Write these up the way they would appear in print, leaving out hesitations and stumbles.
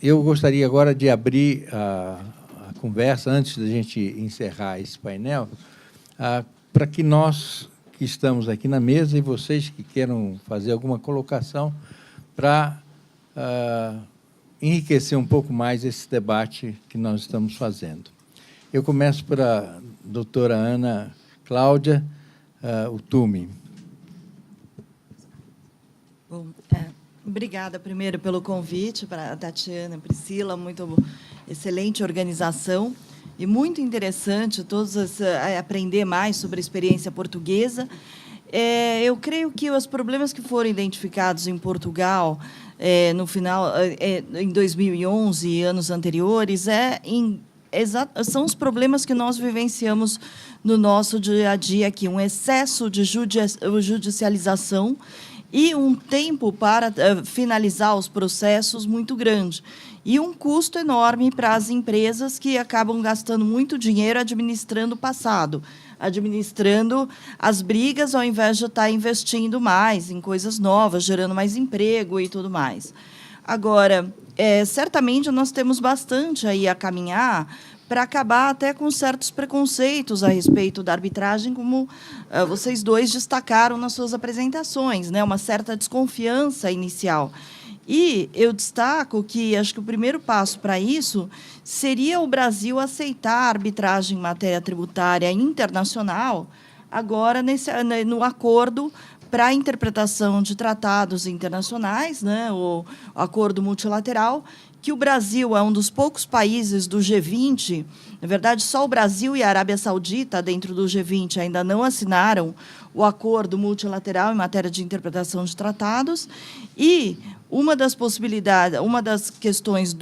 eu gostaria agora de abrir a conversa, antes da gente encerrar esse painel, para que nós que estamos aqui na mesa e vocês que queiram fazer alguma colocação para enriquecer um pouco mais esse debate que nós estamos fazendo. Eu começo pela doutora Ana Cláudia Utume. Bom, obrigada primeiro pelo convite para a Tatiana e Priscila, muito excelente organização e muito interessante aprender mais sobre a experiência portuguesa. Eu creio que os problemas que foram identificados em Portugal no final em 2011 e anos anteriores são os problemas que nós vivenciamos no nosso dia a dia aqui, um excesso de judicialização e um tempo para finalizar os processos muito grande. E um custo enorme para as empresas que acabam gastando muito dinheiro administrando o passado, administrando as brigas, ao invés de estar investindo mais em coisas novas, gerando mais emprego e tudo mais. Agora, certamente, nós temos bastante aí a caminhar para acabar até com certos preconceitos a respeito da arbitragem, como vocês dois destacaram nas suas apresentações, né? Uma certa desconfiança inicial. E eu destaco que acho que o primeiro passo para isso seria o Brasil aceitar a arbitragem em matéria tributária internacional, agora no acordo para a interpretação de tratados internacionais, né? O acordo multilateral, que o Brasil é um dos poucos países do G20, na verdade, só o Brasil e a Arábia Saudita, dentro do G20, ainda não assinaram o acordo multilateral em matéria de interpretação de tratados, e uma das possibilidades, uma das questões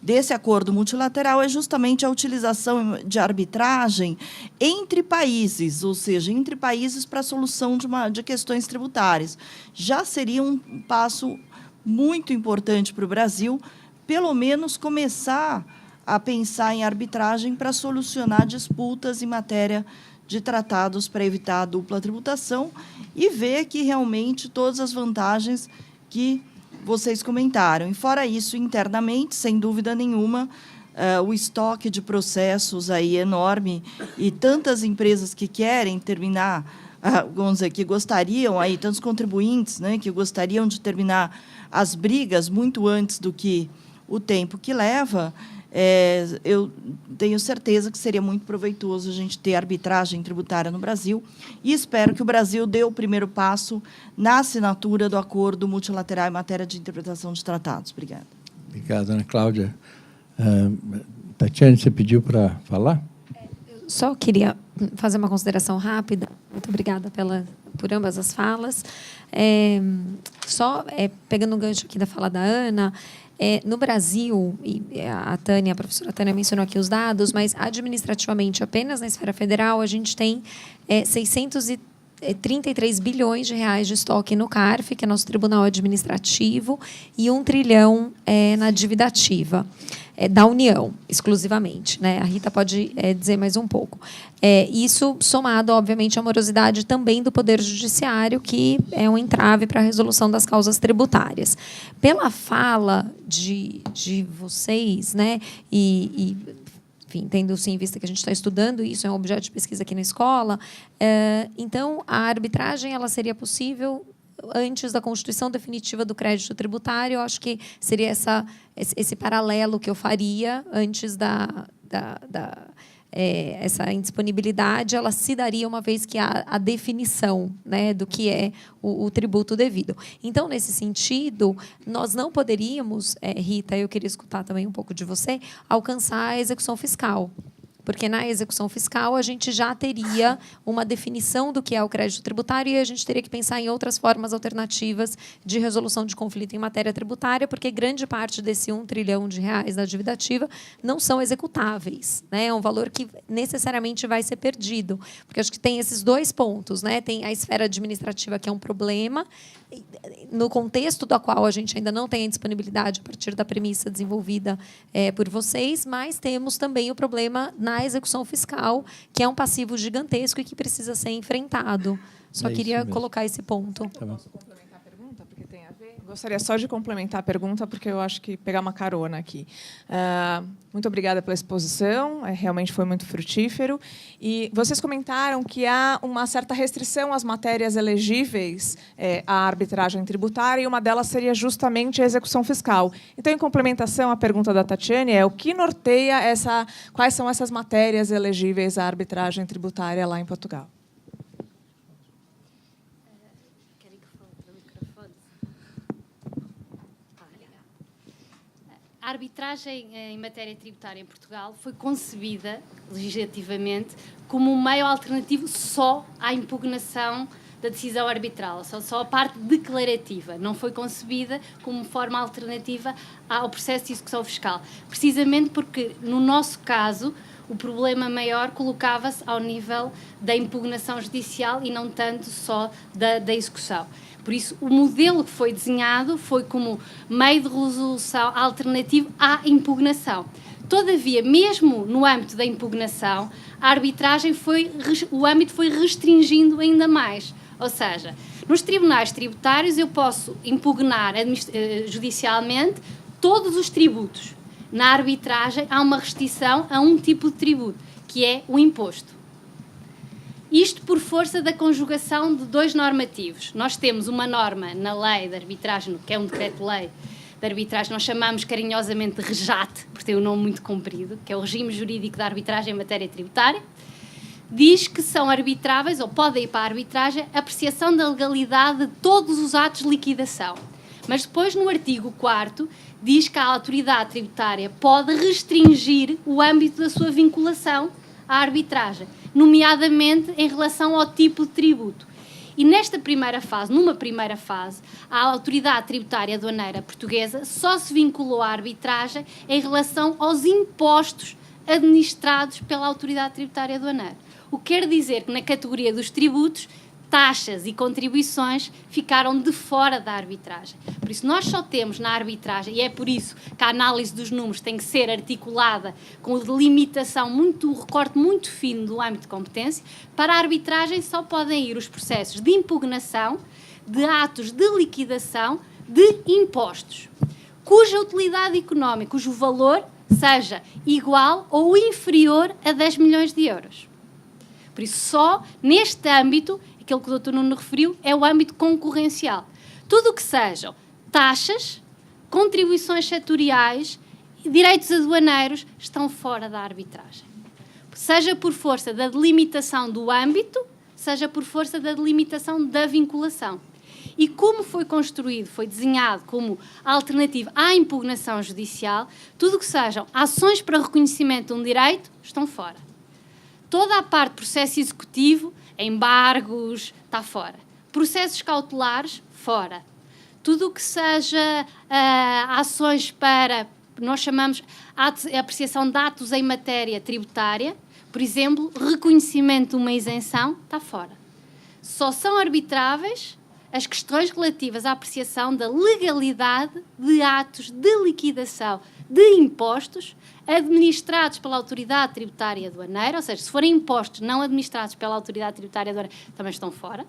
desse acordo multilateral é justamente a utilização de arbitragem entre países, ou seja, entre países para a solução de questões tributárias. Já seria um passo muito importante para o Brasil, pelo menos começar a pensar em arbitragem para solucionar disputas em matéria de tratados para evitar a dupla tributação e ver que realmente todas as vantagens que vocês comentaram. E, fora isso, internamente, sem dúvida nenhuma, o estoque de processos aí enorme e tantas empresas que querem terminar, vamos dizer, que gostariam, aí, tantos contribuintes, né, que gostariam de terminar as brigas muito antes do que o tempo que leva, eu tenho certeza que seria muito proveitoso a gente ter arbitragem tributária no Brasil e espero que o Brasil dê o primeiro passo na assinatura do acordo multilateral em matéria de interpretação de tratados. Obrigada. Obrigado, Ana Cláudia. Tatiana, você pediu para falar? Só queria fazer uma consideração rápida. Muito obrigada por ambas as falas. Pegando um gancho aqui da fala da Ana, no Brasil, e a professora Tânia mencionou aqui os dados, mas administrativamente, apenas na esfera federal, a gente tem 633 bilhões de reais de estoque no CARF, que é nosso tribunal administrativo, e 1 trilhão na dívida ativa da União, exclusivamente, né? A Rita pode dizer mais um pouco. Isso somado, obviamente, à morosidade também do Poder Judiciário, que é um entrave para a resolução das causas tributárias. Pela fala de vocês, né, enfim, tendo sim em vista que a gente está estudando isso, é um objeto de pesquisa aqui na escola, então, a arbitragem ela seria possível antes da constituição definitiva do crédito tributário. Eu acho que seria esse paralelo que eu faria antes essa indisponibilidade, ela se daria uma vez que há a definição, né, do que é o tributo devido. Então, nesse sentido, nós não poderíamos, Rita, eu queria escutar também um pouco de você, alcançar a execução fiscal. Porque na execução fiscal a gente já teria uma definição do que é o crédito tributário e a gente teria que pensar em outras formas alternativas de resolução de conflito em matéria tributária, porque grande parte desse 1 trilhão de reais da dívida ativa não são executáveis, né? É um valor que necessariamente vai ser perdido, porque acho que tem esses dois pontos, né? Tem a esfera administrativa, que é um problema, no contexto do qual a gente ainda não tem a disponibilidade a partir da premissa desenvolvida por vocês, mas temos também o problema na execução fiscal, que é um passivo gigantesco e que precisa ser enfrentado. Só queria colocar esse ponto. Posso complementar a pergunta, porque tem a ver? Gostaria só de complementar a pergunta, porque eu acho que pegar uma carona aqui. Muito obrigada pela exposição, realmente foi muito frutífero. E vocês comentaram que há uma certa restrição às matérias elegíveis à arbitragem tributária, e uma delas seria justamente a execução fiscal. Então, em complementação à pergunta da Tatiane, o que norteia quais são essas matérias elegíveis à arbitragem tributária lá em Portugal? A arbitragem em matéria tributária em Portugal foi concebida, legislativamente, como um meio alternativo só à impugnação da decisão arbitral, só a parte declarativa. Não foi concebida como forma alternativa ao processo de execução fiscal. Precisamente porque, no nosso caso, o problema maior colocava-se ao nível da impugnação judicial e não tanto só da execução. Por isso, o modelo que foi desenhado foi como meio de resolução alternativo à impugnação. Todavia, mesmo no âmbito da impugnação, a arbitragem o âmbito foi restringindo ainda mais. Ou seja, nos tribunais tributários eu posso impugnar judicialmente todos os tributos. Na arbitragem há uma restrição a um tipo de tributo, que é o imposto. Isto por força da conjugação de dois normativos. Nós temos uma norma na lei de arbitragem, que é um decreto-lei de arbitragem, nós chamamos carinhosamente de REJAT, porque tem um nome muito comprido, que é o Regime Jurídico de Arbitragem em Matéria Tributária. Diz que são arbitráveis, ou podem ir para a arbitragem, a apreciação da legalidade de todos os atos de liquidação. Mas depois, no artigo 4º, diz que a autoridade tributária pode restringir o âmbito da sua vinculação à arbitragem, nomeadamente em relação ao tipo de tributo. E numa primeira fase, a autoridade tributária aduaneira portuguesa só se vinculou à arbitragem em relação aos impostos administrados pela autoridade tributária aduaneira. O que quer dizer que na categoria dos tributos, taxas e contribuições ficaram de fora da arbitragem. Por isso, nós só temos na arbitragem, e é por isso que a análise dos números tem que ser articulada com delimitação, recorte muito fino do âmbito de competência. Para a arbitragem só podem ir os processos de impugnação, de atos de liquidação, de impostos, cuja utilidade económica, cujo valor seja igual ou inferior a 10 milhões de euros. Por isso, só neste âmbito, aquilo que o Dr. Nuno referiu, é o âmbito concorrencial. Tudo o que sejam taxas, contribuições setoriais e direitos aduaneiros estão fora da arbitragem. Seja por força da delimitação do âmbito, seja por força da delimitação da vinculação. E como foi construído, foi desenhado como alternativa à impugnação judicial, tudo o que sejam ações para reconhecimento de um direito estão fora. Toda a parte de processo executivo, embargos, está fora. Processos cautelares, fora. Tudo o que seja ações para, nós chamamos a apreciação de atos em matéria tributária, por exemplo, reconhecimento de uma isenção, está fora. Só são arbitráveis as questões relativas à apreciação da legalidade de atos de liquidação de impostos administrados pela autoridade tributária aduaneira, ou seja, se forem impostos não administrados pela autoridade tributária aduaneira, também estão fora.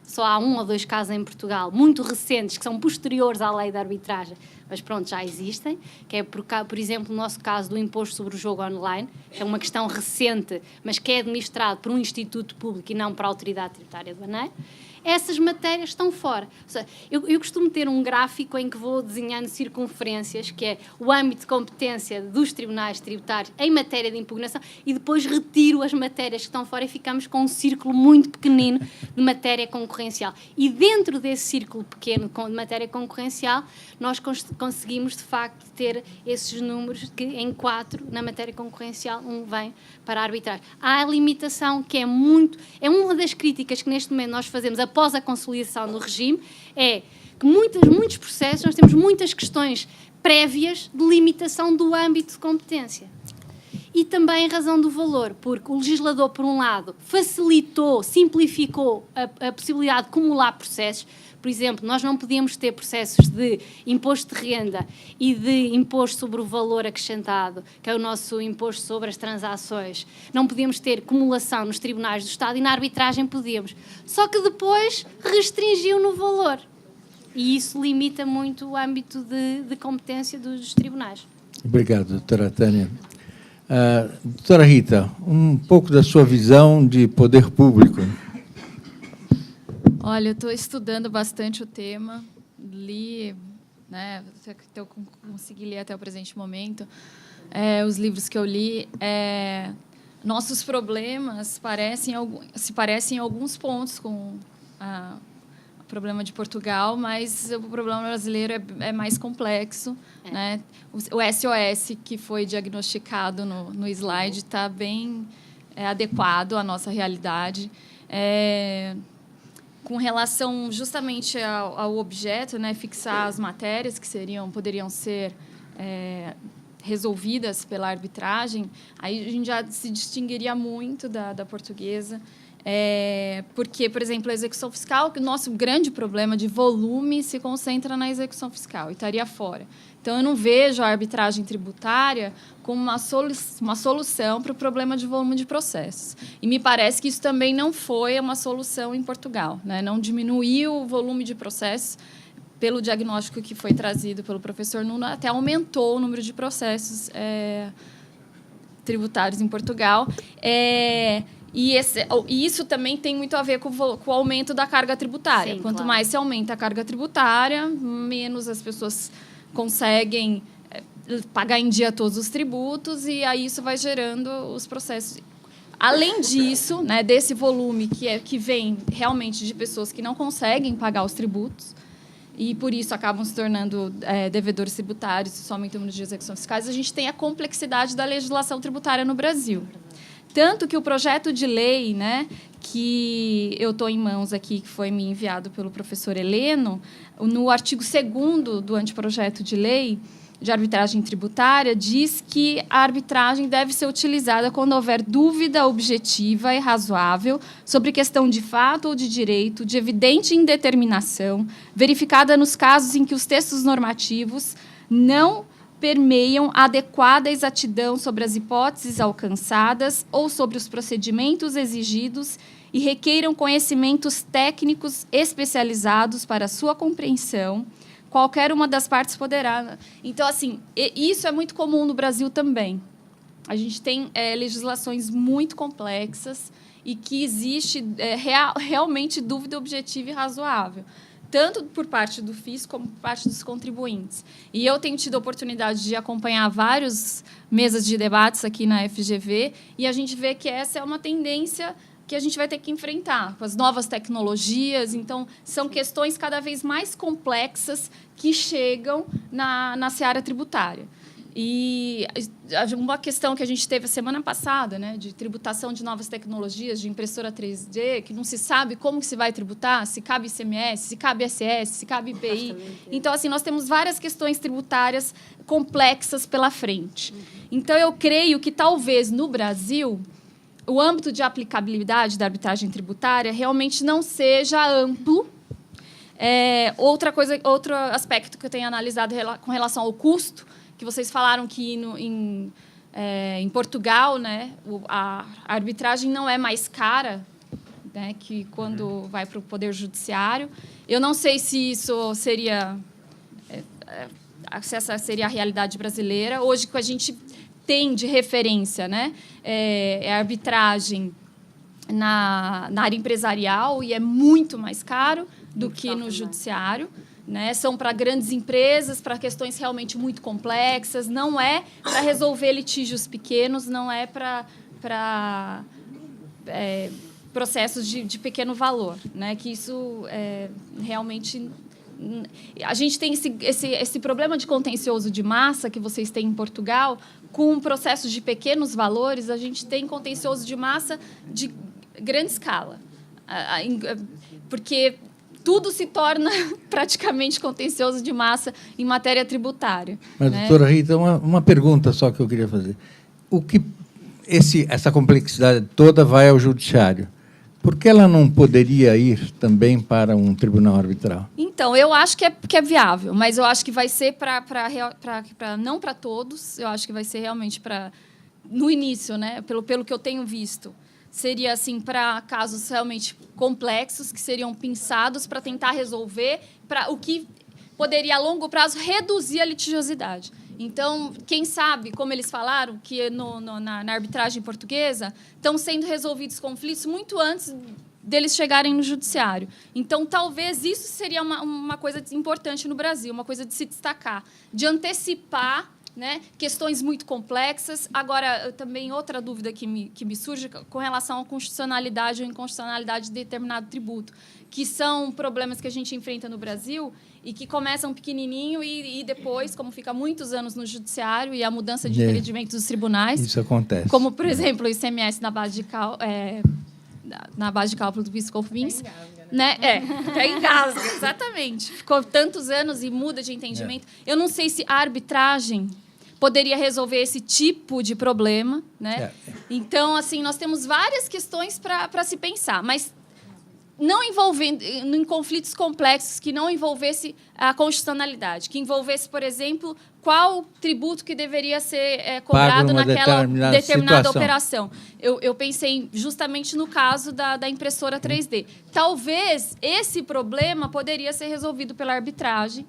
Só há 1 ou 2 casos em Portugal, muito recentes, que são posteriores à lei de arbitragem, mas pronto, já existem, que é, por exemplo, no nosso caso do imposto sobre o jogo online, que é uma questão recente, mas que é administrado por um instituto público e não por a autoridade tributária aduaneira. Essas matérias estão fora. Ou seja, eu costumo ter um gráfico em que vou desenhando circunferências, que é o âmbito de competência dos tribunais tributários em matéria de impugnação, e depois retiro as matérias que estão fora e ficamos com um círculo muito pequenino de matéria concorrencial. E dentro desse círculo pequeno de matéria concorrencial, nós conseguimos, de facto, ter esses números que em 4, na matéria concorrencial, 1 vem para a arbitragem. Há a limitação que é uma das críticas que neste momento nós fazemos após a consolidação do regime, é que muitos processos, nós temos muitas questões prévias de limitação do âmbito de competência. E também em razão do valor, porque o legislador, por um lado, facilitou, simplificou a possibilidade de acumular processos. Por exemplo, nós não podíamos ter processos de imposto de renda e de imposto sobre o valor acrescentado, que é o nosso imposto sobre as transações. Não podíamos ter acumulação nos tribunais do Estado e na arbitragem podíamos. Só que depois restringiu no valor. E isso limita muito o âmbito de competência dos tribunais. Obrigado, doutora Tânia. Doutora Rita, um pouco da sua visão de poder público. Olha, eu estou estudando bastante o tema, li, né, eu consegui ler até o presente momento, os livros que eu li. Nossos problemas se parecem em alguns pontos com o problema de Portugal, mas o problema brasileiro é mais complexo. Né? O SOS, que foi diagnosticado no slide, está bem adequado à nossa realidade. Com relação justamente ao objeto, né, fixar as matérias que poderiam ser resolvidas pela arbitragem, aí a gente já se distinguiria muito da portuguesa, porque, por exemplo, a execução fiscal, que o nosso grande problema de volume se concentra na execução fiscal e estaria fora. Então, eu não vejo a arbitragem tributária como uma solução para o problema de volume de processos. E me parece que isso também não foi uma solução em Portugal, né? Não diminuiu o volume de processos, pelo diagnóstico que foi trazido pelo professor Nuno, até aumentou o número de processos tributários em Portugal. E isso também tem muito a ver com o aumento da carga tributária. Sim, Quanto claro. mais se aumenta a carga tributária, menos as pessoas conseguem pagar em dia todos os tributos, e aí isso vai gerando os processos. Além disso, né, desse volume que vem realmente de pessoas que não conseguem pagar os tributos, e, por isso, acabam se tornando devedores tributários, somente o número de execuções fiscais, a gente tem a complexidade da legislação tributária no Brasil. Tanto que o projeto de lei, né, que eu estou em mãos aqui, que foi me enviado pelo professor Heleno, no artigo 2º do anteprojeto de lei de arbitragem tributária, diz que a arbitragem deve ser utilizada quando houver dúvida objetiva e razoável sobre questão de fato ou de direito, de evidente indeterminação, verificada nos casos em que os textos normativos não permeiam adequada exatidão sobre as hipóteses alcançadas ou sobre os procedimentos exigidos e requeiram conhecimentos técnicos especializados para sua compreensão. Qualquer uma das partes poderá. Então, assim, isso é muito comum no Brasil também. A gente tem legislações muito complexas e que existe realmente dúvida objetiva e razoável, tanto por parte do FIS como por parte dos contribuintes. E eu tenho tido a oportunidade de acompanhar várias mesas de debates aqui na FGV, e a gente vê que essa é uma tendência que a gente vai ter que enfrentar com as novas tecnologias. Então, são questões cada vez mais complexas que chegam na seara tributária. E uma questão que a gente teve a semana passada, né, de tributação de novas tecnologias, de impressora 3D, que não se sabe como que se vai tributar, se cabe ICMS, se cabe ISS, se cabe IPI. Então, assim, nós temos várias questões tributárias complexas pela frente. Então, eu creio que, talvez, no Brasil, o âmbito de aplicabilidade da arbitragem tributária realmente não seja amplo. Outro aspecto que eu tenho analisado com relação ao custo, que vocês falaram que em Portugal, né, a arbitragem não é mais cara, né, que quando vai para o Poder Judiciário. Eu não sei se isso seria... se essa seria a realidade brasileira. Hoje, que a gente tem de referência, né, a arbitragem na área empresarial, e é muito mais caro do que no judiciário. Né? São para grandes empresas, para questões realmente muito complexas, não é para resolver litígios pequenos, não é para processos de pequeno valor. Né? Que isso realmente... A gente tem esse problema de contencioso de massa que vocês têm em Portugal, com processos de pequenos valores, a gente tem contencioso de massa de grande escala. Porque tudo se torna praticamente contencioso de massa em matéria tributária. Mas, né? doutora Rita, uma pergunta só que eu queria fazer. O que essa complexidade toda vai ao judiciário? Por que ela não poderia ir também para um tribunal arbitral? Então, eu acho que é viável, mas eu acho que vai ser não para todos. Eu acho que vai ser realmente no início, né? Pelo que eu tenho visto, seria assim para casos realmente complexos, que seriam pensados para tentar resolver, para o que poderia, a longo prazo, reduzir a litigiosidade. Então, quem sabe, como eles falaram, que na arbitragem portuguesa estão sendo resolvidos conflitos muito antes deles chegarem no judiciário. Então, talvez isso seria uma coisa importante no Brasil, uma coisa de se destacar, de antecipar, né, questões muito complexas. Agora, também outra dúvida que me surge com relação à constitucionalidade ou inconstitucionalidade de determinado tributo, que são problemas que a gente enfrenta no Brasil e que começam pequenininho e depois, como fica muitos anos no judiciário e a mudança de requerimentos dos tribunais... Isso acontece. Como, por exemplo, o ICMS na base de cálculo do PIS/COFINS, né? Engasga, exatamente. Ficou tantos anos e muda de entendimento. Eu não sei se a arbitragem poderia resolver esse tipo de problema, né? Então, assim, nós temos várias questões para se pensar, mas não envolvendo em conflitos complexos que não envolvesse a constitucionalidade, que envolvesse, por exemplo, qual tributo que deveria ser cobrado naquela determinada operação. Eu pensei justamente no caso da impressora 3D. Talvez esse problema poderia ser resolvido pela arbitragem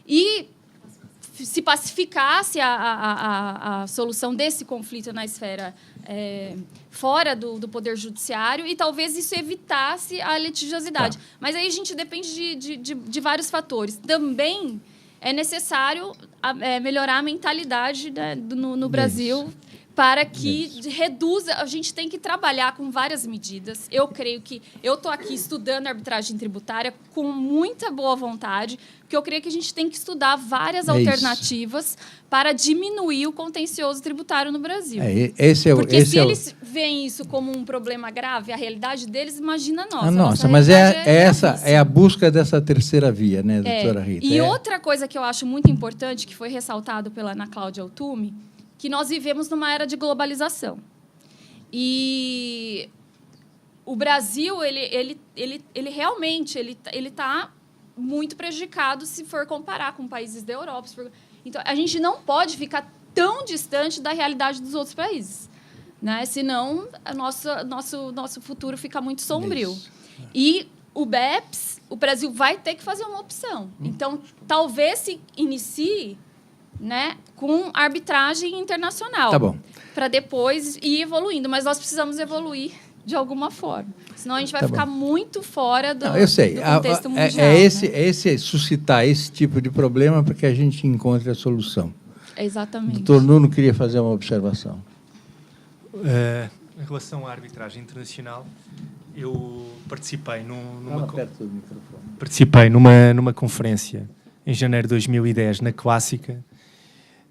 e se pacificasse a solução desse conflito na esfera fora do Poder Judiciário e talvez isso evitasse a litigiosidade. Mas aí a gente depende de vários fatores. Também é necessário melhorar a mentalidade, né, no Brasil para que reduza... A gente tem que trabalhar com várias medidas. Eu creio que... Eu estou aqui estudando arbitragem tributária com muita boa vontade, porque eu creio que a gente tem que estudar várias alternativas para diminuir o contencioso tributário no Brasil. Porque se eles veem isso como um problema grave, a realidade deles, imagina a nossa. Mas é a busca dessa terceira via, né, doutora Rita? E outra coisa que eu acho muito importante, que foi ressaltado pela Ana Cláudia Altume, que nós vivemos numa era de globalização. E o Brasil, ele realmente está muito prejudicado se for comparar com países da Europa. Então, a gente não pode ficar tão distante da realidade dos outros países, né? Senão, nosso futuro fica muito sombrio. E o BEPS, o Brasil vai ter que fazer uma opção. Então, talvez se inicie, né, com arbitragem internacional. Tá bom. Para depois ir evoluindo. Mas nós precisamos evoluir de alguma forma. Senão a gente vai ficar muito fora do contexto mundial. Esse suscitar esse tipo de problema para que a gente encontre a solução. Exatamente. O doutor Nuno queria fazer uma observação. Em relação à arbitragem internacional, eu participei numa conferência em janeiro de 2010, na Clássica,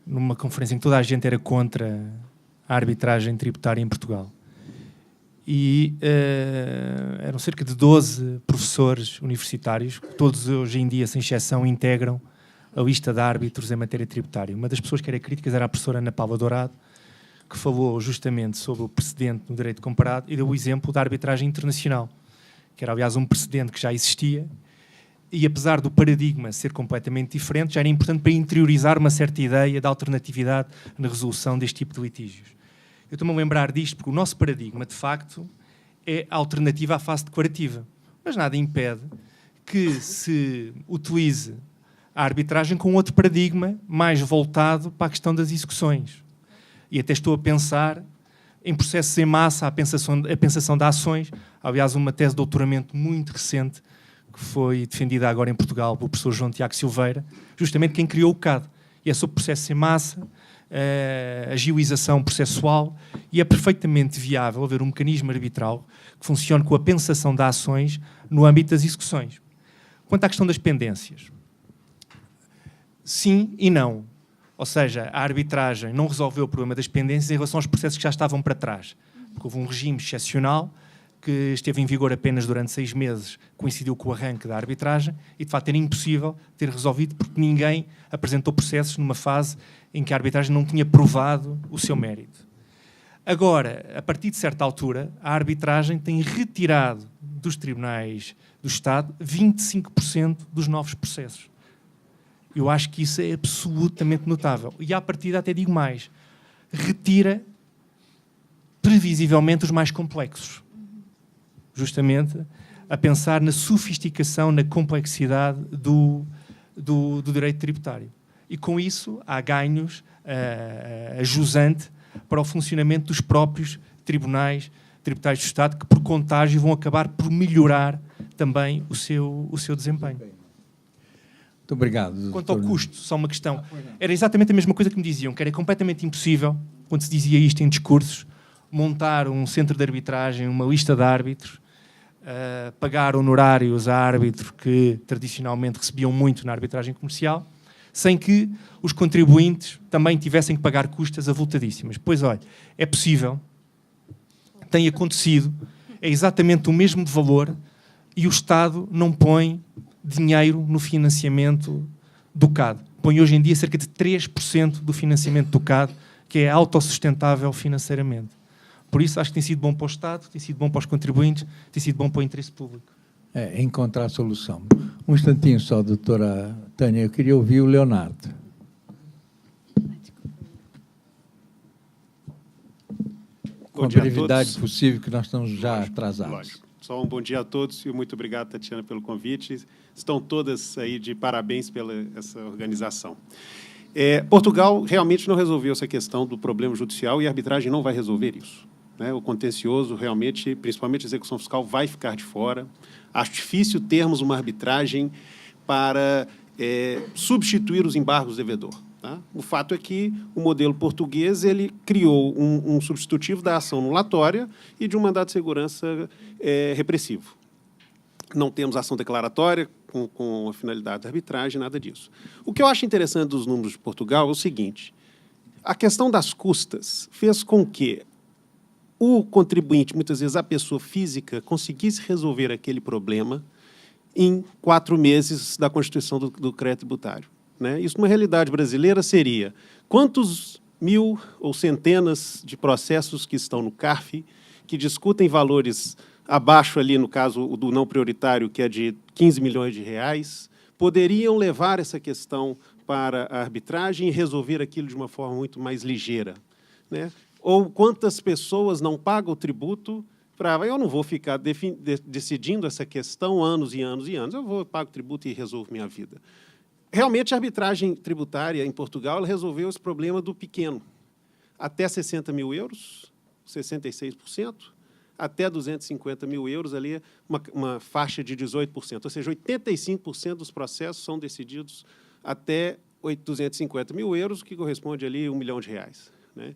numa conferência em que toda a gente era contra a arbitragem tributária em Portugal. E eram cerca de 12 professores universitários, que todos hoje em dia, sem exceção, integram a lista de árbitros em matéria tributária. Uma das pessoas que era críticas era a professora Ana Paula Dourado, que falou justamente sobre o precedente no direito comparado e deu o exemplo da arbitragem internacional, que era, aliás, um precedente que já existia, e apesar do paradigma ser completamente diferente, já era importante para interiorizar uma certa ideia de alternatividade na resolução deste tipo de litígios. Eu estou-me a lembrar disto porque o nosso paradigma, de facto, é a alternativa à fase declarativa. Mas nada impede que se utilize a arbitragem com outro paradigma mais voltado para a questão das execuções. E até estou a pensar em processos em massa, a pensação de ações. Aliás, uma tese de doutoramento muito recente que foi defendida agora em Portugal pelo professor João Tiago Silveira, justamente quem criou o CAD. E é sobre processos em massa, agilização processual, e é perfeitamente viável haver um mecanismo arbitral que funcione com a pensação de ações no âmbito das execuções. Quanto à questão das pendências, sim e não. Ou seja, a arbitragem não resolveu o problema das pendências em relação aos processos que já estavam para trás. Porque houve um regime excepcional que esteve em vigor apenas durante 6 meses, coincidiu com o arranque da arbitragem e, de facto, era impossível ter resolvido porque ninguém apresentou processos numa fase em que a arbitragem não tinha provado o seu mérito. Agora, a partir de certa altura, a arbitragem tem retirado dos tribunais do Estado 25% dos novos processos. Eu acho que isso é absolutamente notável. E, à partida, até digo mais, retira previsivelmente os mais complexos. justamente, a pensar na sofisticação, na complexidade do direito tributário. E com isso há ganhos a jusante para o funcionamento dos próprios tribunais tributários do Estado, que por contágio vão acabar por melhorar também o seu desempenho. Muito obrigado. Quanto ao custo, só uma questão. Era exatamente a mesma coisa que me diziam, que era completamente impossível, quando se dizia isto em discursos, montar um centro de arbitragem, uma lista de árbitros, pagar honorários a árbitros que tradicionalmente recebiam muito na arbitragem comercial, sem que os contribuintes também tivessem que pagar custas avultadíssimas. Pois olha, é possível, tem acontecido, é exatamente o mesmo de valor e o Estado não põe dinheiro no financiamento do CAD. Põe hoje em dia cerca de 3% do financiamento do CAD, que é autossustentável financeiramente. Por isso, acho que tem sido bom para o Estado, tem sido bom para os contribuintes, tem sido bom para o interesse público. É, encontrar a solução. Um instantinho só, doutora Tânia, eu queria ouvir o Leonardo. Com a brevidade possível, que nós estamos já atrasados. Lógico. Só um bom dia a todos e muito obrigado, Tatiana, pelo convite. Estão todas aí de parabéns pela essa organização. Portugal realmente não resolveu essa questão do problema judicial e a arbitragem não vai resolver isso, né? O contencioso realmente, principalmente a execução fiscal, vai ficar de fora. Acho difícil termos uma arbitragem para substituir os embargos devedor. Tá? O fato é que o modelo português ele criou um substitutivo da ação anulatória e de um mandado de segurança repressivo. Não temos ação declaratória com a finalidade da arbitragem, nada disso. O que eu acho interessante dos números de Portugal é o seguinte: a questão das custas fez com que o contribuinte, muitas vezes a pessoa física, conseguisse resolver aquele problema em 4 meses da constituição do crédito tributário. Né? Isso, numa realidade brasileira, seria quantos mil ou centenas de processos que estão no CARF, que discutem valores abaixo ali, no caso do não prioritário, que é de 15 milhões de reais, poderiam levar essa questão para a arbitragem e resolver aquilo de uma forma muito mais ligeira. Né? Ou quantas pessoas não pagam o tributo para... Eu não vou ficar decidindo essa questão anos e anos e anos, eu pago o tributo e resolvo minha vida. Realmente, a arbitragem tributária em Portugal ela resolveu esse problema do pequeno. Até 60 mil euros, 66%, até 250 mil euros, ali uma faixa de 18%. Ou seja, 85% dos processos são decididos até 250 mil euros, que corresponde ali a R$1 milhão. Né?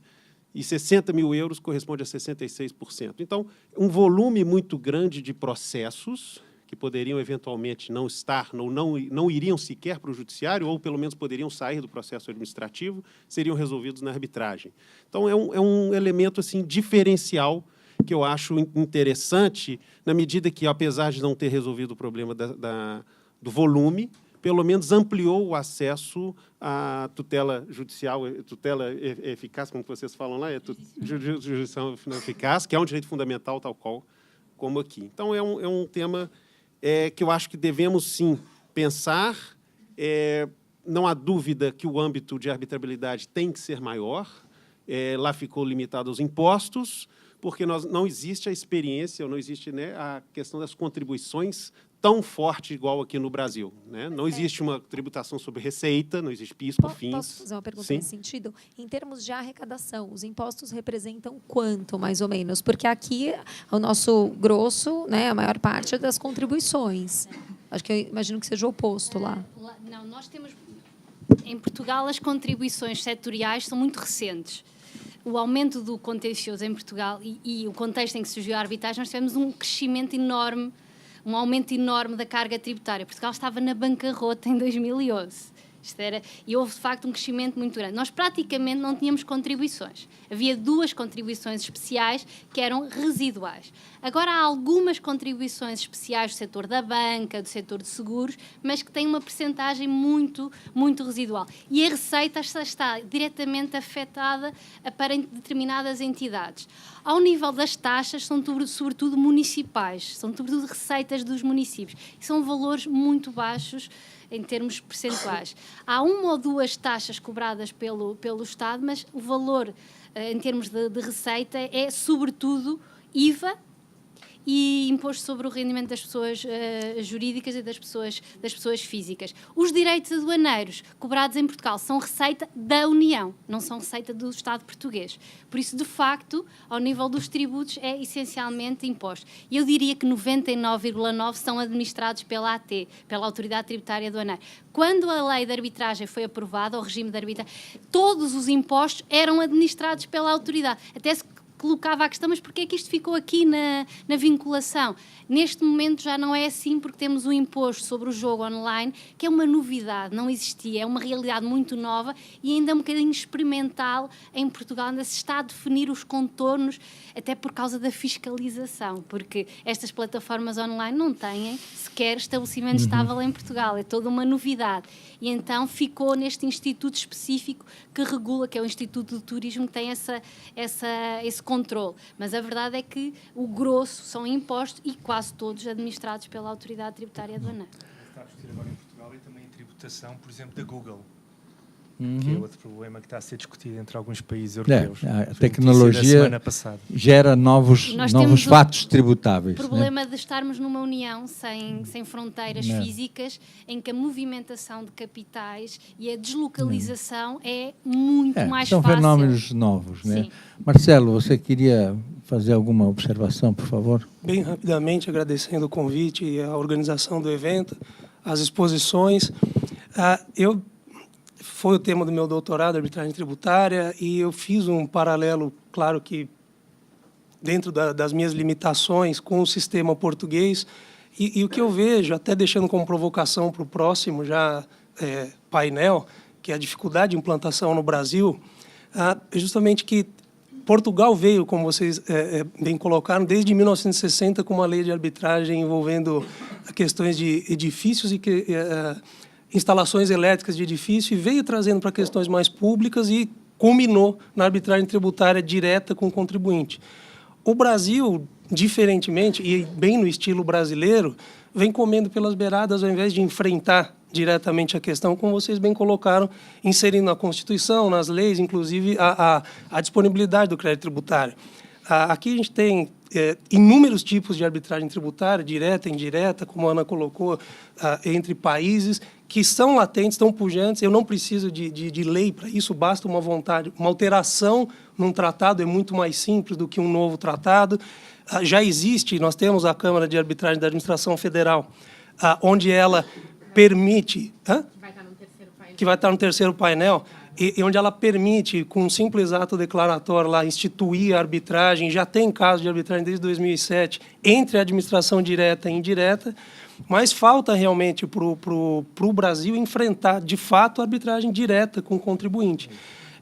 E 60 mil euros corresponde a 66%. Então, um volume muito grande de processos que poderiam eventualmente não estar, não iriam sequer para o judiciário, ou pelo menos poderiam sair do processo administrativo, seriam resolvidos na arbitragem. Então, é um elemento assim, diferencial que eu acho interessante, na medida que, apesar de não ter resolvido o problema do volume, pelo menos ampliou o acesso à tutela judicial, tutela eficaz, como vocês falam lá, jurisdição eficaz, que é um direito fundamental, tal qual como aqui. Então, é um tema que eu acho que devemos, sim, pensar. Não há dúvida que o âmbito de arbitrabilidade tem que ser maior. Lá ficou limitado aos impostos, porque não existe a experiência, ou não existe, né, a questão das contribuições tão forte igual aqui no Brasil. Né? Não existe uma tributação sobre receita, não existe PIS, COFINS. Posso fazer uma pergunta Sim? nesse sentido? Em termos de arrecadação, os impostos representam quanto, mais ou menos? Porque aqui, o nosso grosso, né, a maior parte é das contribuições. Acho que eu imagino que seja o oposto lá. Não, nós temos... Em Portugal, as contribuições setoriais são muito recentes. O aumento do contencioso em Portugal e o contexto em que surgiu a arbitragem, nós tivemos um crescimento enorme, um aumento enorme da carga tributária. Portugal estava na bancarrota em 2011. E houve, de facto, um crescimento muito grande. Nós praticamente não tínhamos contribuições. Havia 2 contribuições especiais que eram residuais. Agora há algumas contribuições especiais do setor da banca, do setor de seguros, mas que têm uma percentagem muito, muito residual. E a receita está diretamente afetada para determinadas entidades. Ao nível das taxas, são sobretudo municipais, são sobretudo receitas dos municípios. E são valores muito baixos em termos percentuais. Há 1 ou 2 taxas cobradas pelo Estado, mas o valor, em termos de receita, é, sobretudo, IVA e imposto sobre o rendimento das pessoas jurídicas e das pessoas físicas. Os direitos aduaneiros cobrados em Portugal são receita da União, não são receita do Estado português. Por isso, de facto, ao nível dos tributos, é essencialmente imposto. E eu diria que 99,9% são administrados pela AT, pela Autoridade Tributária Aduaneira. Quando a lei de arbitragem foi aprovada, o regime de arbitragem, todos os impostos eram administrados pela autoridade. Até se colocava a questão, mas porquê é que isto ficou aqui na vinculação? Neste momento já não é assim, porque temos o imposto sobre o jogo online, que é uma novidade, não existia, é uma realidade muito nova e ainda um bocadinho experimental em Portugal, ainda se está a definir os contornos, até por causa da fiscalização, porque estas plataformas online não têm sequer estabelecimento estável em Portugal, é toda uma novidade. E então ficou neste instituto específico que regula, que é o Instituto do Turismo, que tem esse controle. Mas a verdade é que o grosso são impostos e quase todos administrados pela Autoridade Tributária Aduaneira. Está a discutir agora em Portugal e também a tributação, por exemplo, da Google, que é outro problema que está a ser discutido entre alguns países europeus. A tecnologia gera novos fatos tributáveis. O problema de estarmos numa união sem fronteiras físicas, em que a movimentação de capitais e a deslocalização é muito mais são fácil. São fenómenos novos, né? Sim. Marcelo, você queria fazer alguma observação, por favor? Bem rapidamente, agradecendo o convite e a organização do evento, as exposições. Foi o tema do meu doutorado, arbitragem tributária, e eu fiz um paralelo, claro que dentro das minhas limitações, com o sistema português. E o que eu vejo, até deixando como provocação para o próximo painel, que é a dificuldade de implantação no Brasil, é justamente que Portugal veio, como vocês bem colocaram, desde 1960 com uma lei de arbitragem envolvendo questões de edifícios e instalações elétricas de edifício, e veio trazendo para questões mais públicas e culminou na arbitragem tributária direta com o contribuinte. O Brasil, diferentemente, e bem no estilo brasileiro, vem comendo pelas beiradas ao invés de enfrentar diretamente a questão, como vocês bem colocaram, inserindo na Constituição, nas leis, inclusive a disponibilidade do crédito tributário. Aqui a gente tem inúmeros tipos de arbitragem tributária, direta e indireta, como a Ana colocou, entre países, que são latentes, estão pujantes. Eu não preciso de lei para isso, basta uma vontade. Uma alteração num tratado é muito mais simples do que um novo tratado. Já existe, nós temos a Câmara de Arbitragem da Administração Federal, onde ela permite... Que vai estar no terceiro painel, e onde ela permite, com um simples ato declaratório, lá, instituir a arbitragem. Já tem caso de arbitragem desde 2007, entre a administração direta e indireta, mas falta realmente para o Brasil enfrentar, de fato, a arbitragem direta com o contribuinte.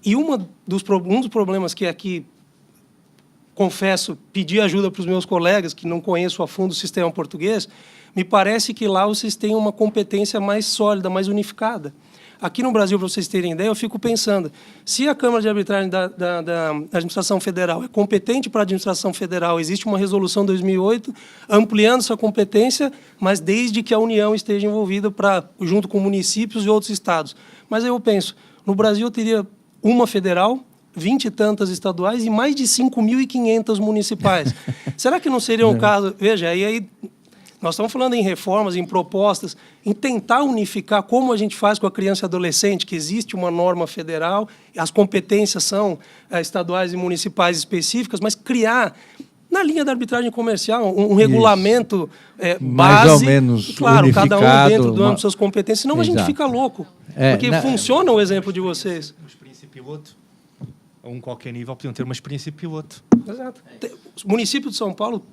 E um dos problemas que aqui, confesso, pedi ajuda para os meus colegas, que não conheço a fundo o sistema português, me parece que lá vocês têm uma competência mais sólida, mais unificada. Aqui no Brasil, para vocês terem ideia, eu fico pensando, se a Câmara de Arbitragem da Administração Federal é competente para a Administração Federal, existe uma resolução 2008 ampliando sua competência, mas desde que a União esteja envolvida junto com municípios e outros estados. Mas aí eu penso, no Brasil eu teria uma federal, 20 e tantas estaduais e mais de 5.500 municipais. Será que não seria um caso... Veja, aí nós estamos falando em reformas, em propostas, em tentar unificar como a gente faz com a criança e adolescente, que existe uma norma federal, as competências são estaduais e municipais específicas, mas criar, na linha da arbitragem comercial, um regulamento mais ou menos claro, unificado, cada um dentro do âmbito de suas competências, senão a gente fica louco. Porque funciona o exemplo de vocês. Uma experiência piloto, a qualquer nível, podiam ter uma experiência piloto. Exato. O município de São Paulo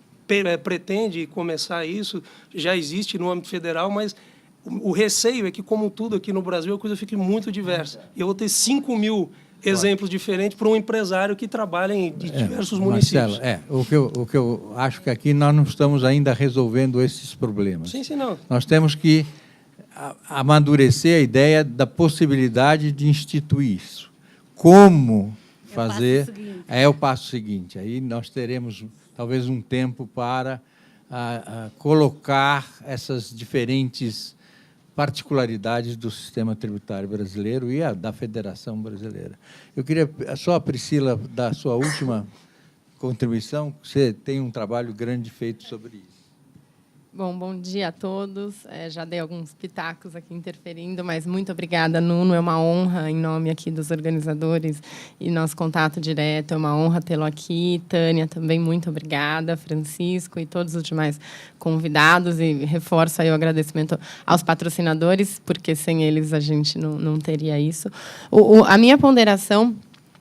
pretende começar isso, já existe no âmbito federal, mas o receio é que, como tudo aqui no Brasil, a coisa fique muito diversa. E eu vou ter 5.000 exemplos diferentes para um empresário que trabalha em diversos municípios. Marcelo, o que eu acho que aqui nós não estamos ainda resolvendo esses problemas. Sim, não. Nós temos que amadurecer a ideia da possibilidade de instituir isso. Como fazer é o passo seguinte. Aí nós teremos talvez um tempo para colocar essas diferentes particularidades do sistema tributário brasileiro e da Federação Brasileira. Eu queria só, a Priscila, dar a sua última contribuição, você tem um trabalho grande feito sobre isso. Bom dia a todos. Já dei alguns pitacos aqui interferindo, mas muito obrigada, Nuno. É uma honra, em nome aqui dos organizadores e nosso contato direto, é uma honra tê-lo aqui. Tânia, também muito obrigada. Francisco e todos os demais convidados. E reforço aí o agradecimento aos patrocinadores, porque sem eles a gente não teria isso. A minha ponderação...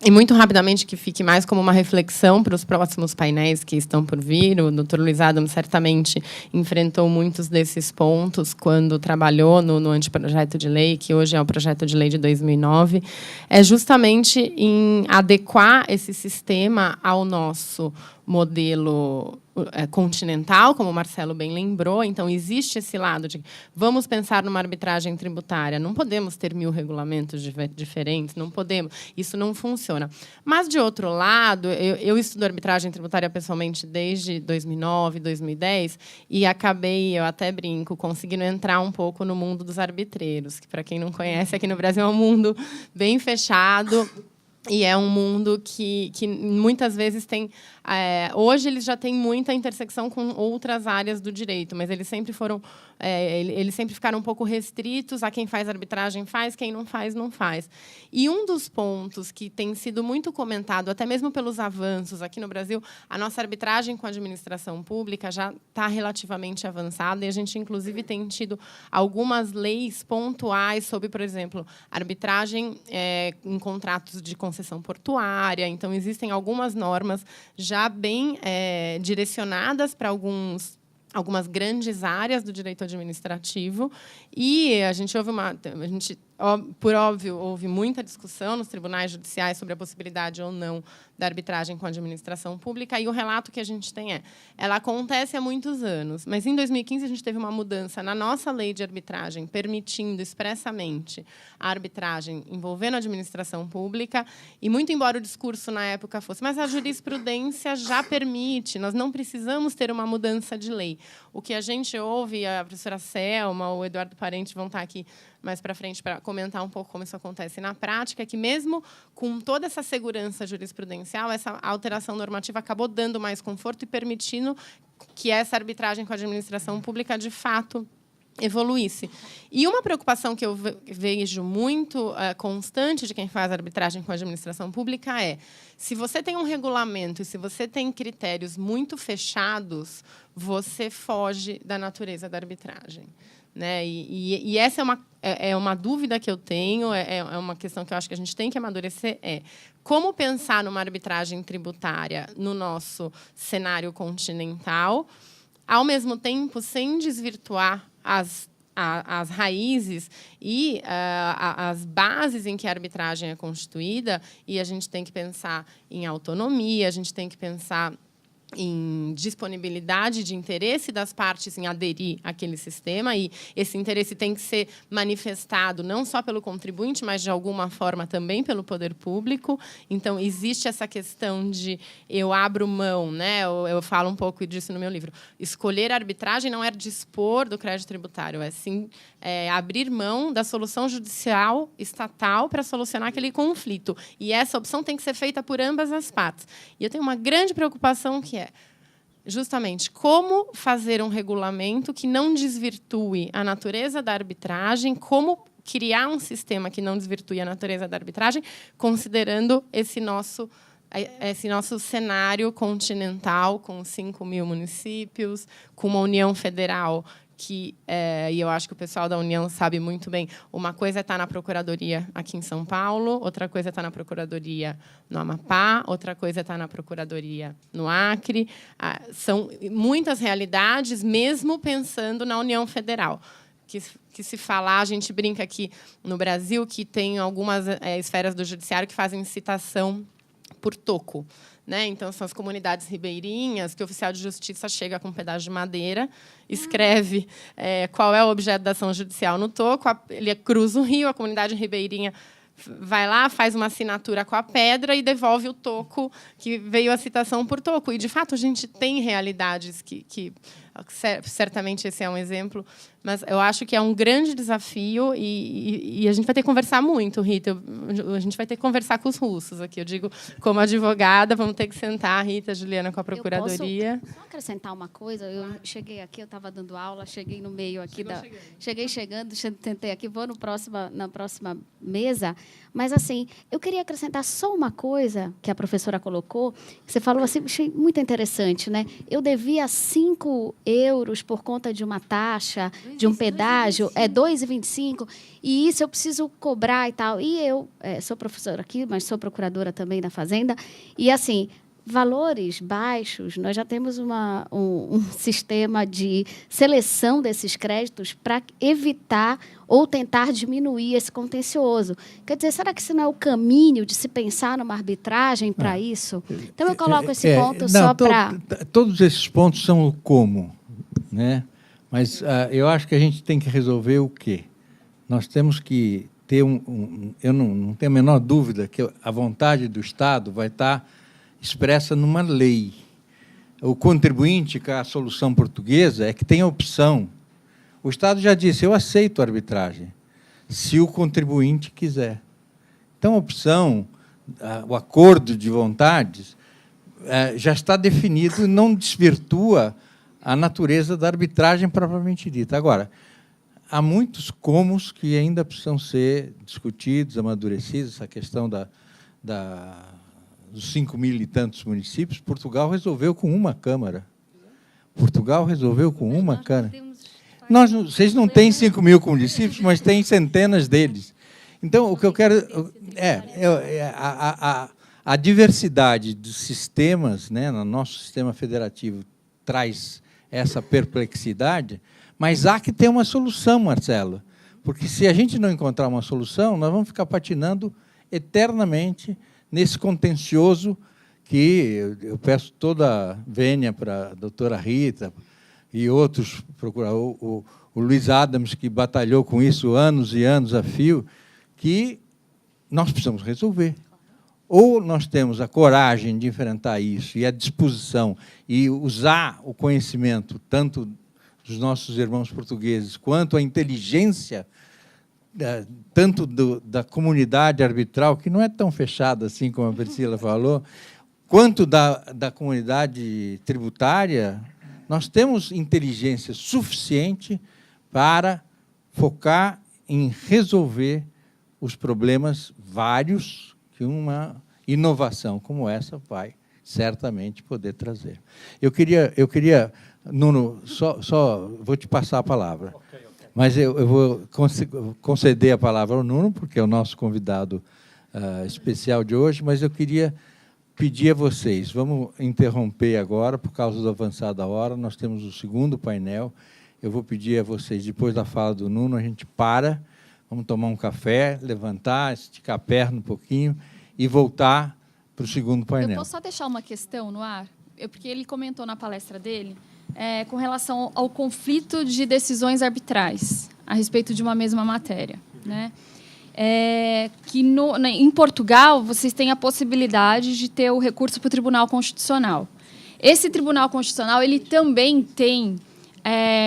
E, muito rapidamente, que fique mais como uma reflexão para os próximos painéis que estão por vir. O Dr. Luiz Adam certamente enfrentou muitos desses pontos quando trabalhou no anteprojeto de lei, que hoje é o projeto de lei de 2009. É justamente em adequar esse sistema ao nosso modelo continental, como o Marcelo bem lembrou. Então, existe esse lado de vamos pensar numa arbitragem tributária. Não podemos ter 1000 regulamentos diferentes, não podemos. Isso não funciona. Mas, de outro lado, eu estudo arbitragem tributária pessoalmente desde 2009, 2010, e acabei, eu até brinco, conseguindo entrar um pouco no mundo dos arbitreiros, que, para quem não conhece, aqui no Brasil é um mundo bem fechado. E é um mundo que muitas vezes tem... hoje, eles já têm muita intersecção com outras áreas do direito, mas eles sempre foram... eles sempre ficaram um pouco restritos a quem faz arbitragem faz, quem não faz, não faz. E um dos pontos que tem sido muito comentado, até mesmo pelos avanços aqui no Brasil, a nossa arbitragem com a administração pública já está relativamente avançada, e a gente, inclusive, tem tido algumas leis pontuais sobre, por exemplo, arbitragem em contratos de concessão portuária. Então, existem algumas normas já bem direcionadas para algumas grandes áreas do direito administrativo, e a gente por óbvio, houve muita discussão nos tribunais judiciais sobre a possibilidade ou não da arbitragem com a administração pública, e o relato que a gente tem ela acontece há muitos anos, mas em 2015 a gente teve uma mudança na nossa lei de arbitragem, permitindo expressamente a arbitragem envolvendo a administração pública, e muito embora o discurso na época fosse, mas a jurisprudência já permite, nós não precisamos ter uma mudança de lei. O que a gente ouve, a professora Selma, o Eduardo Parente vão estar aqui mais para frente para comentar um pouco como isso acontece na prática, é que mesmo com toda essa segurança jurisprudencial, essa alteração normativa acabou dando mais conforto e permitindo que essa arbitragem com a administração pública, de fato, evoluísse. E uma preocupação que eu vejo muito constante de quem faz arbitragem com a administração pública se você tem um regulamento e se você tem critérios muito fechados, você foge da natureza da arbitragem. Né? E essa é uma dúvida que eu tenho, é uma questão que eu acho que a gente tem que amadurecer, como pensar numa arbitragem tributária no nosso cenário continental, ao mesmo tempo sem desvirtuar as raízes e as bases em que a arbitragem é constituída, e a gente tem que pensar em autonomia, a gente tem que pensar em disponibilidade de interesse das partes em aderir àquele sistema, e esse interesse tem que ser manifestado não só pelo contribuinte, mas, de alguma forma, também pelo poder público. Então, existe essa questão de eu abro mão, né? Eu falo um pouco disso no meu livro. Escolher a arbitragem não é dispor do crédito tributário, é sim abrir mão da solução judicial estatal para solucionar aquele conflito. E essa opção tem que ser feita por ambas as partes. E eu tenho uma grande preocupação, que é justamente como fazer um regulamento que não desvirtue a natureza da arbitragem, como criar um sistema que não desvirtue a natureza da arbitragem, considerando esse nosso cenário continental, com 5.000 municípios, com uma União Federal que, e eu acho que o pessoal da União sabe muito bem, uma coisa é estar na Procuradoria aqui em São Paulo, outra coisa é estar na Procuradoria no Amapá, outra coisa é estar na Procuradoria no Acre. São muitas realidades, mesmo pensando na União Federal. Que se falar, a gente brinca aqui no Brasil que tem algumas esferas do judiciário que fazem citação por toco. Né? Então, são as comunidades ribeirinhas, que o oficial de justiça chega com um pedaço de madeira, escreve qual é o objeto da ação judicial no toco, ele cruza o rio, a comunidade ribeirinha vai lá, faz uma assinatura com a pedra e devolve o toco que veio a citação por toco. E, de fato, a gente tem realidades que certamente esse é um exemplo Mas eu acho que é um grande desafio e a gente vai ter que conversar muito, Rita. A gente vai ter que conversar com os russos aqui. Eu digo, como advogada, vamos ter que sentar, Rita, Juliana, com a Procuradoria. Eu posso só acrescentar uma coisa? Eu cheguei aqui, eu estava dando aula, cheguei no meio aqui cheguei chegando, tentei aqui, vou na próxima mesa. Mas, assim, eu queria acrescentar só uma coisa que a professora colocou, que você falou assim, achei muito interessante, né? Eu devia 5 euros por conta de uma taxa, de um pedágio, 2,25, e isso eu preciso cobrar e tal. E eu sou professora aqui, mas sou procuradora também da Fazenda, e, assim, valores baixos, nós já temos um sistema de seleção desses créditos para evitar ou tentar diminuir esse contencioso. Quer dizer, será que isso não é o caminho de se pensar numa arbitragem para isso? Então, eu coloco esse ponto só para... Todos esses pontos são o como, né? Mas eu acho que a gente tem que resolver o quê? Nós temos que ter eu não tenho a menor dúvida que a vontade do Estado vai estar expressa numa lei. O contribuinte, que é a solução portuguesa, é que tem a opção. O Estado já disse, eu aceito a arbitragem, se o contribuinte quiser. Então, a opção, o acordo de vontades, já está definido e não desvirtua a natureza da arbitragem propriamente dita. Agora, há muitos comos que ainda precisam ser discutidos, amadurecidos, essa questão dos 5.000 e tantos municípios. Portugal resolveu com uma Câmara. Portugal resolveu com uma Câmara. Vocês não têm 5.000 municípios, mas têm centenas deles. Então, o que eu quero... a diversidade dos sistemas, né, no nosso sistema federativo, traz essa perplexidade, mas há que ter uma solução, Marcelo. Porque, se a gente não encontrar uma solução, nós vamos ficar patinando eternamente nesse contencioso que eu peço toda a vênia para a doutora Rita e outros procuradores, o Luiz Adams, que batalhou com isso anos e anos a fio, que nós precisamos resolver. Ou nós temos a coragem de enfrentar isso e a disposição e usar o conhecimento, tanto dos nossos irmãos portugueses, quanto a inteligência tanto da comunidade arbitral, que não é tão fechada assim como a Priscila falou, quanto da comunidade tributária, nós temos inteligência suficiente para focar em resolver os problemas vários que uma inovação como essa vai certamente poder trazer. Eu queria Nuno, só vou te passar a palavra. Mas eu vou conceder a palavra ao Nuno, porque é o nosso convidado especial de hoje, mas eu queria pedir a vocês, vamos interromper agora, por causa do avançar da hora, nós temos o segundo painel, eu vou pedir a vocês, depois da fala do Nuno, a gente vamos tomar um café, levantar, esticar a perna um pouquinho e voltar para o segundo painel. Eu posso só deixar uma questão no ar? Porque ele comentou na palestra dele, com relação ao conflito de decisões arbitrais a respeito de uma mesma matéria, né? Em Portugal, vocês têm a possibilidade de ter o recurso para o Tribunal Constitucional. Esse Tribunal Constitucional ele também tem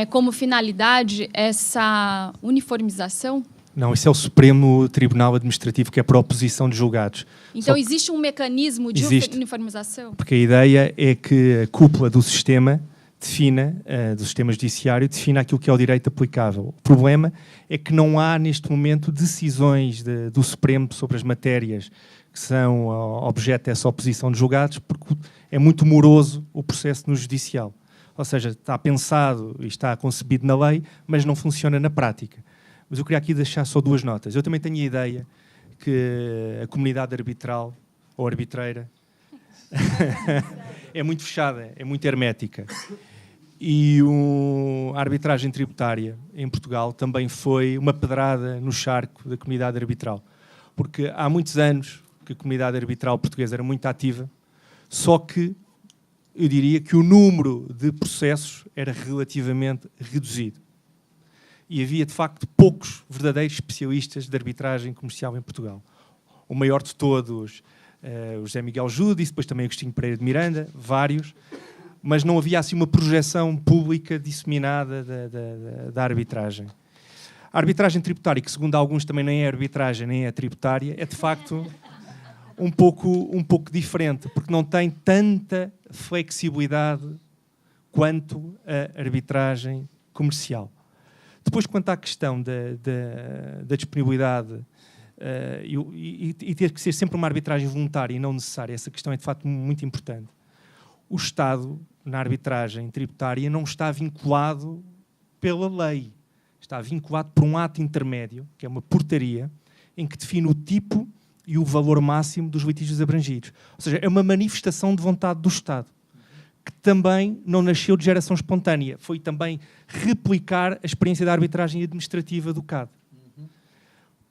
como finalidade essa uniformização? Não, esse é o Supremo Tribunal Administrativo, que é para a oposição de julgados. Então, existe um mecanismo de uniformização? Porque a ideia é que a cúpula do sistema do sistema judiciário, defina aquilo que é o direito aplicável. O problema é que não há, neste momento, decisões do Supremo sobre as matérias que são objeto dessa oposição de julgados, porque é muito moroso o processo no judicial. Ou seja, está pensado e está concebido na lei, mas não funciona na prática. Mas eu queria aqui deixar só 2 notas. Eu também tenho a ideia que a comunidade arbitral, ou arbitreira, é muito fechada, é muito hermética. E a arbitragem tributária em Portugal também foi uma pedrada no charco da comunidade arbitral. Porque há muitos anos que a comunidade arbitral portuguesa era muito ativa, só que eu diria que o número de processos era relativamente reduzido. E havia, de facto, poucos verdadeiros especialistas de arbitragem comercial em Portugal. O maior de todos, o José Miguel Júdice, depois também Agostinho Pereira de Miranda, vários. mas não havia assim uma projeção pública disseminada da arbitragem. A arbitragem tributária, que segundo alguns também nem é arbitragem nem é tributária, é de facto um pouco diferente, porque não tem tanta flexibilidade quanto a arbitragem comercial. Depois, quanto à questão da disponibilidade e ter que ser sempre uma arbitragem voluntária e não necessária, essa questão é de facto muito importante. O Estado, na arbitragem tributária, não está vinculado pela lei. Está vinculado por um ato intermédio, que é uma portaria, em que define o tipo e o valor máximo dos litígios abrangidos. Ou seja, é uma manifestação de vontade do Estado, que também não nasceu de geração espontânea. Foi também replicar a experiência da arbitragem administrativa do CAD.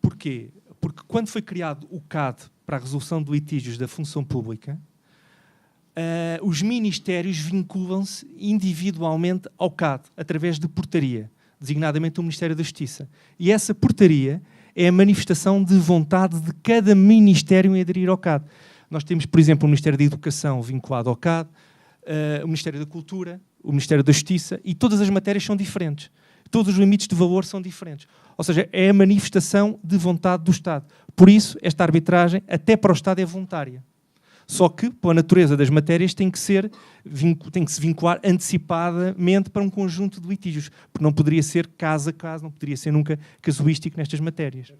Porquê? Porque quando foi criado o CAD para a resolução de litígios da função pública, os ministérios vinculam-se individualmente ao CAD, através de portaria, designadamente o Ministério da Justiça. E essa portaria é a manifestação de vontade de cada ministério em aderir ao CAD. Nós temos, por exemplo, o Ministério da Educação vinculado ao CAD, o Ministério da Cultura, o Ministério da Justiça, e todas as matérias são diferentes. Todos os limites de valor são diferentes. Ou seja, é a manifestação de vontade do Estado. Por isso, esta arbitragem, até para o Estado, é voluntária. Só que, pela natureza das matérias, tem que se vincular antecipadamente para um conjunto de litígios, porque não poderia ser caso a caso, não poderia ser nunca casuístico nestas matérias.